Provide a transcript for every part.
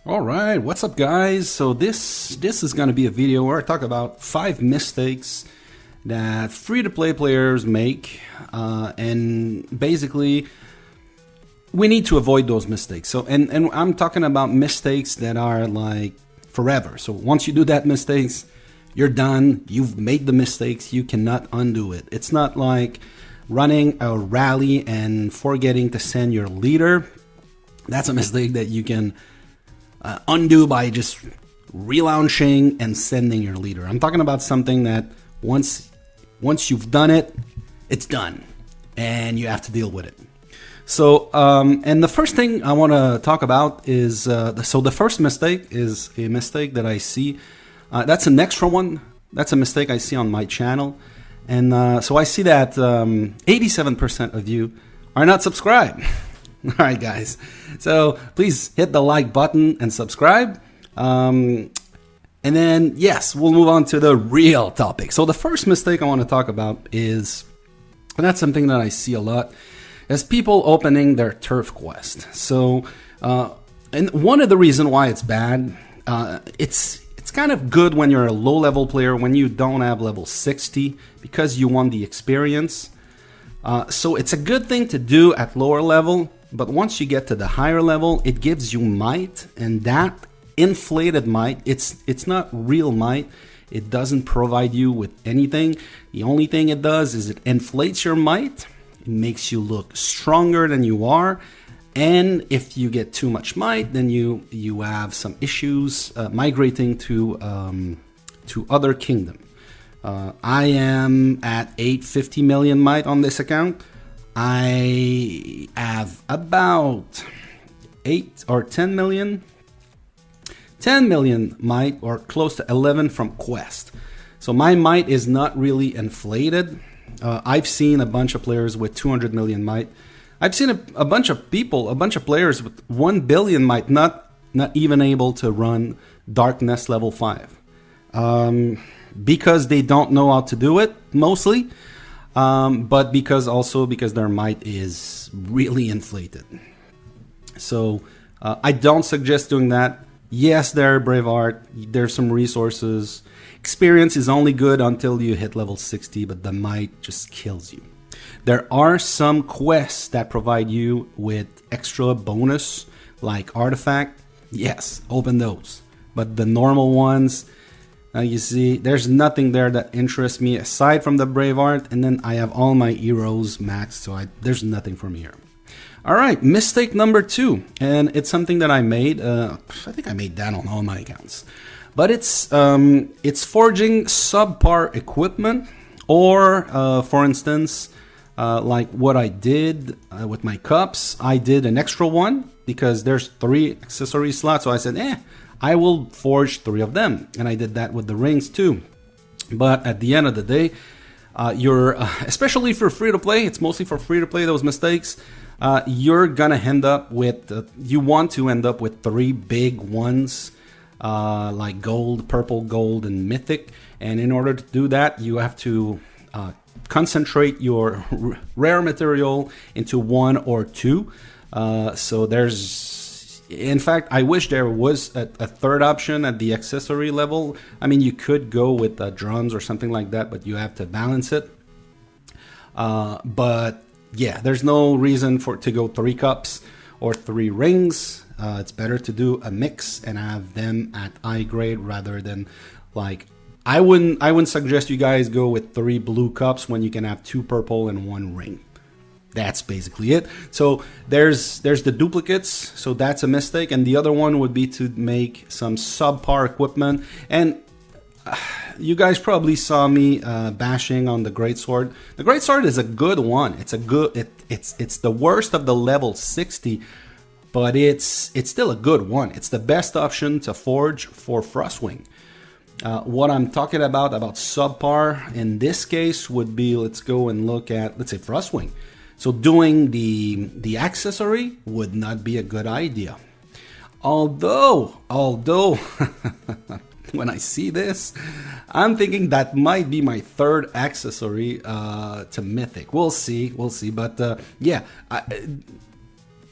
All right, what's up, guys? So this is going to be a video where I talk about 5 mistakes that free-to-play players make, and basically we need to avoid those mistakes. So and I'm talking about mistakes that are like forever. So once you do that mistakes, you're done. You've made the mistakes. You cannot undo it. It's not like running a rally and forgetting to send your leader. That's a mistake that you can undo by just relaunching and sending your leader. I'm talking about something that once you've done it, it's done, and you have to deal with it. So, and the first thing I want to talk about is, so the first mistake is a mistake that I see. That's an extra one. That's a mistake I see on my channel. And so I see that 87% of you are not subscribed. All right, guys. So please hit the like button and subscribe. And then, yes, we'll move on to the real topic. So the first mistake I want to talk about is, and that's something that I see a lot, is people opening their turf quest. So, and one of the reasons why it's bad, it's kind of good when you're a low-level player, when you don't have level 60, because you want the experience. So it's a good thing to do at lower level, but once you get to the higher level, it gives you might, and that inflated might, it's not real might. It doesn't provide you with anything. The only thing it does is it inflates your might. It makes you look stronger than you are. And if you get too much might, then you have some issues migrating to other kingdom. I am at 850 million might on this account. I have about 8 or 10 million might, or close to 11 from quest. So my might is not really inflated. I've seen a bunch of players with 200 million might. I've seen a bunch of people, a bunch of players with 1 billion might not even able to run Darkness level 5. Because they don't know how to do it, mostly. But because their might is really inflated. So I don't suggest doing that. Yes, there are brave art. There's some resources. Experience is only good until you hit level 60, but the might just kills you. There are some quests that provide you with extra bonus, like artifact. Yes, open those. But the normal ones, you see, there's nothing there that interests me aside from the brave art, and then I have all my heroes maxed, so there's nothing for me here. All right, mistake number 2, and it's something that I made. I think I made that on all my accounts, but it's forging subpar equipment, or for instance, like what I did with my cups. I did an extra one because there's 3 accessory slots, so I said, I will forge 3 of them, and I did that with the rings too. But at the end of the day, you're especially for free to play, it's mostly for free to play, those mistakes. You're gonna end up with you want to end up with 3 big ones, like gold, purple, gold, and mythic. And in order to do that, you have to concentrate your rare material into 1 or 2. So there's, in fact, I wish there was a third option at the accessory level. I mean, you could go with drums or something like that, but you have to balance it. But yeah, there's no reason to go 3 cups or 3 rings. It's better to do a mix and have them at high grade rather than like, I wouldn't suggest you guys go with 3 blue cups when you can have 2 purple and 1 ring. That's basically it. So there's the duplicates, so that's a mistake. And the other one would be to make some subpar equipment. And you guys probably saw me bashing on the greatsword. The greatsword is a good one. It's it's the worst of the level 60, but it's still a good one. It's the best option to forge for Frostwing. What I'm talking about subpar in this case would be, let's go and look at, let's say, Frostwing. So doing the accessory would not be a good idea. Although when I see this, I'm thinking that might be my 3rd accessory to Mythic. We'll see. But yeah,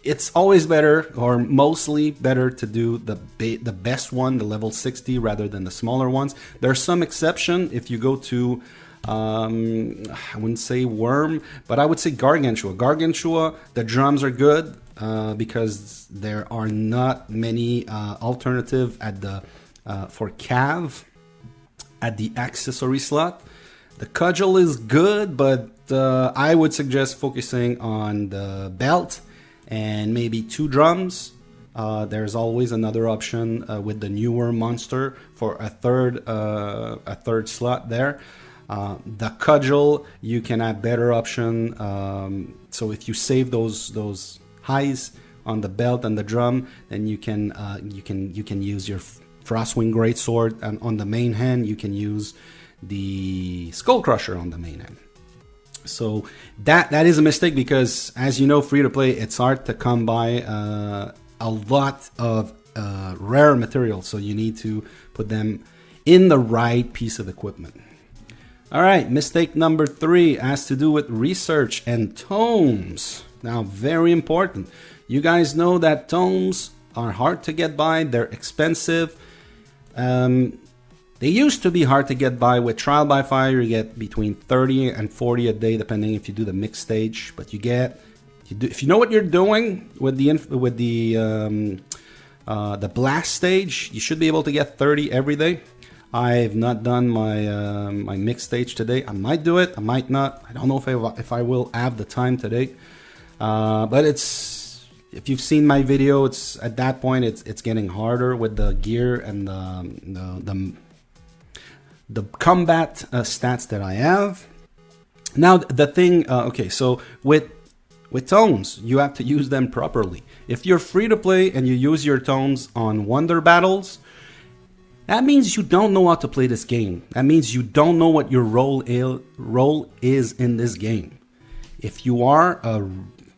it's always better, or mostly better, to do the best one, the level 60, rather than the smaller ones. There's some exception if you go to, I wouldn't say Worm, but I would say Gargantua. Gargantua, the drums are good because there are not many alternative at the for cav at the accessory slot. The cudgel is good, but I would suggest focusing on the belt and maybe 2 drums. There's always another option with the newer monster for a third slot there. The cudgel, you can have better option. So if you save those highs on the belt and the drum, then you can use your Frostwing Greatsword, and on the main hand you can use the Skull Crusher on the main hand. So that is a mistake, because as you know, free to play, it's hard to come by a lot of rare materials, so you need to put them in the right piece of equipment. All right, mistake number 3 has to do with research and tomes. Now, very important. You guys know that tomes are hard to get by. They're expensive. They used to be hard to get by. With Trial by Fire, you get between 30 and 40 a day, depending if you do the mixed stage. But if you know what you're doing with the blast stage, you should be able to get 30 every day. I've not done my my mixed stage today. I might do it, I might not. I don't know if I will have the time today. But if you've seen my video, it's at that point it's getting harder with the gear and the combat stats that I have. Now the thing, okay, so with tomes, you have to use them properly. If you're free to play and you use your tomes on wonder battles, that means you don't know how to play this game. That means you don't know what your role is in this game. If you are a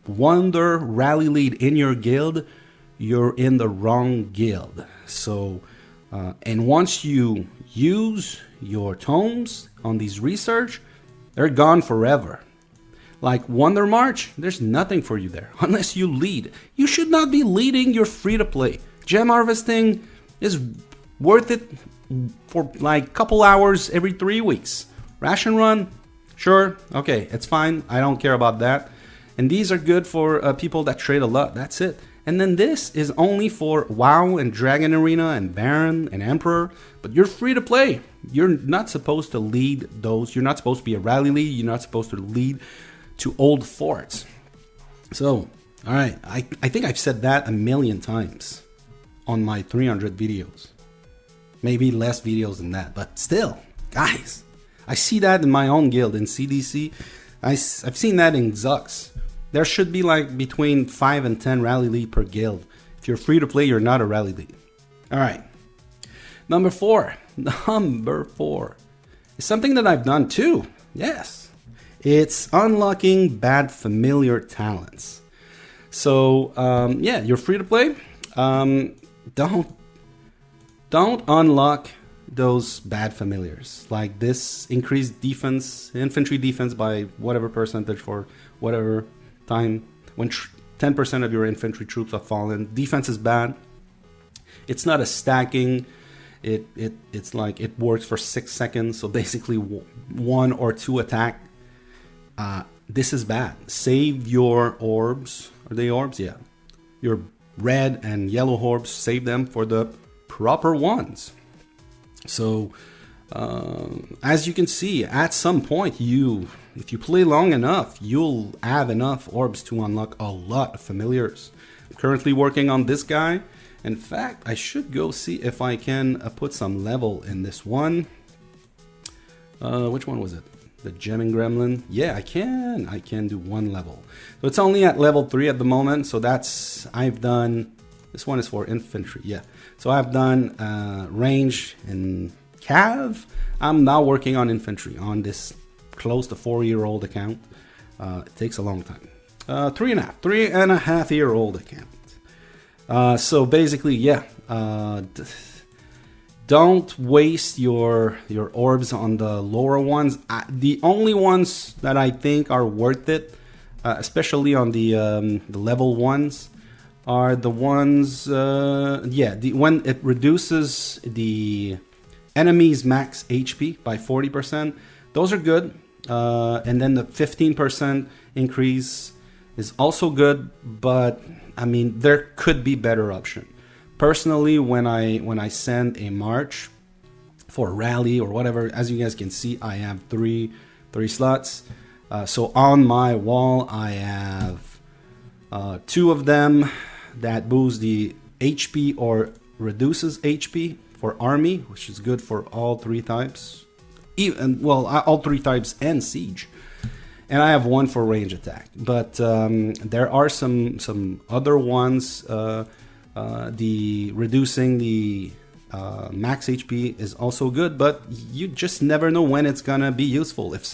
wonder rally lead in your guild, you're in the wrong guild. So, and once you use your tomes on these research, they're gone forever. Like Wonder March, there's nothing for you there unless you lead. You should not be leading your free to play. Gem harvesting is worth it for like a couple hours every 3 weeks. Ration run, sure, okay, it's fine. I don't care about that. And these are good for people that trade a lot. That's it. And then this is only for WoW and Dragon Arena and Baron and Emperor. But you're free to play. You're not supposed to lead those. You're not supposed to be a rally lead. You're not supposed to lead to old forts. So, all right, I think I've said that a million times on my 300 videos. Maybe less videos than that, but still, guys, I see that in my own guild in CDC. I've seen that in Zux. There should be like between 5 and 10 rally lead per guild. If you're free to play, you're not a rally lead. All right. Number 4 is something that I've done too. Yes. It's unlocking bad familiar talents. So, yeah, you're free to play. Don't unlock those bad familiars. Like this increased defense, infantry defense by whatever percentage for whatever time. When 10% of your infantry troops have fallen, defense is bad. It's not a stacking. It's like it works for 6 seconds. So basically 1 or 2 attack. This is bad. Save your orbs. Are they orbs? Yeah. Your red and yellow orbs. Save them for the proper ones. So as you can see, at some point if you play long enough, you'll have enough orbs to unlock a lot of familiars. I'm currently working on this guy. In fact, I should go see if I can put some level in this one. Which one was it? The Gemming Gremlin? Yeah, I can do 1 level. So it's only at level 3 at the moment. So I've done, this one is for infantry, yeah. So I've done range and cav. I'm now working on infantry on this close to 4-year-old account. It takes a long time. 3.5-year-old account. So basically, yeah, don't waste your orbs on the lower ones. The only ones that I think are worth it, especially on the level ones, are the ones, when it reduces the enemy's max HP by 40%. Those are good. And then the 15% increase is also good, but I mean, there could be better option. Personally, when I send a march for a rally or whatever, as you guys can see, I have three slots. So on my wall, I have 2 of them that boost the HP or reduces HP for army, which is good for all 3 types. All 3 types and siege. And I have 1 for range attack. But there are some other ones. The reducing the max HP is also good, but you just never know when it's gonna be useful. If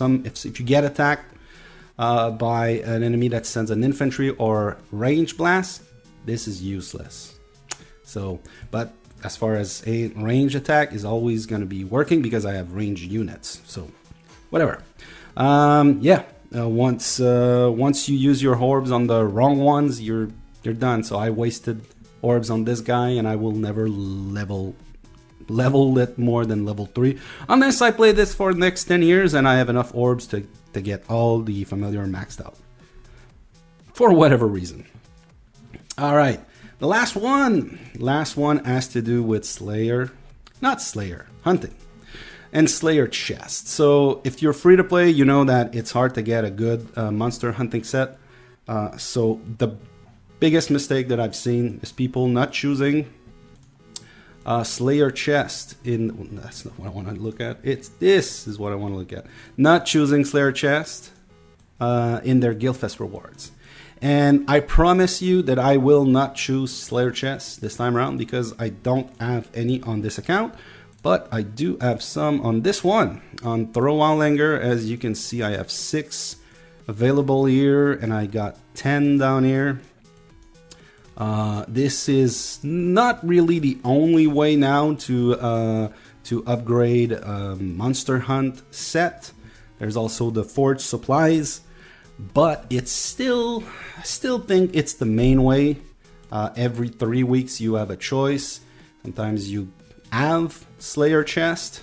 you get attacked by an enemy that sends an infantry or range blast, this is useless. So, but as far as a range attack is always going to be working because I have range units. So, whatever. Once you use your orbs on the wrong ones, you're done. So I wasted orbs on this guy, and I will never level it more than level 3 unless I play this for the next 10 years and I have enough orbs to get all the familiar maxed out for whatever reason. All right, the last one has to do with hunting and Slayer chest. So if you're free to play, you know that it's hard to get a good monster hunting set. So the biggest mistake that I've seen is people not choosing Slayer chest in. That's not what I want to look at. This is what I want to look at. Not choosing Slayer chest in their Guildfest rewards. And I promise you that I will not choose Slayer chests this time around because I don't have any on this account, but I do have some on this one. On Thorowalanger, as you can see, I have 6 available here, and I got 10 down here. This is not really the only way now to upgrade Monster Hunt set. There's also the Forge supplies, but it's still think it's the main way. Every 3 weeks you have a choice. Sometimes you have Slayer chest,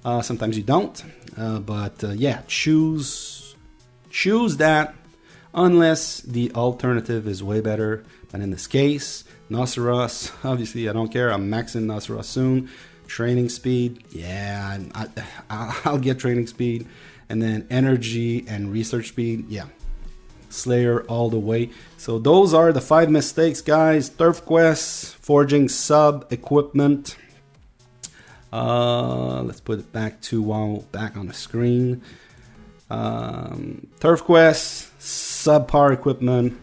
sometimes you don't. Yeah, choose that unless the alternative is way better. And in this case, Nosceros, obviously I don't care. I'm maxing Nosceros soon. Training speed, yeah, I'll get training speed. And then energy and research speed, yeah. Slayer all the way. So those are the 5 mistakes, guys. Turf quests, forging sub equipment. Let's put it back on the screen. Turf quests, subpar equipment.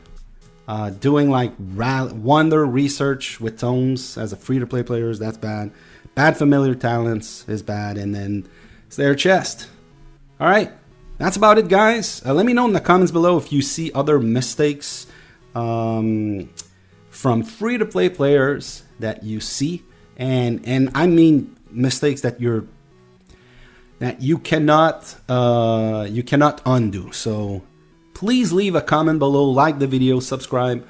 Doing like wonder research with tomes as a free-to-play players, that's bad. Bad familiar talents is bad. And then Slayer chest. All right, that's about it, guys. Let me know in the comments below if you see other mistakes from free-to-play players that you see, and I mean mistakes that you cannot undo. So please leave a comment below, like the video, subscribe.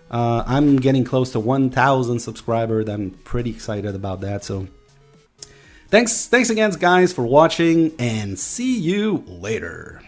I'm getting close to 1,000 subscribers. I'm pretty excited about that. So thanks again, guys, for watching, and see you later.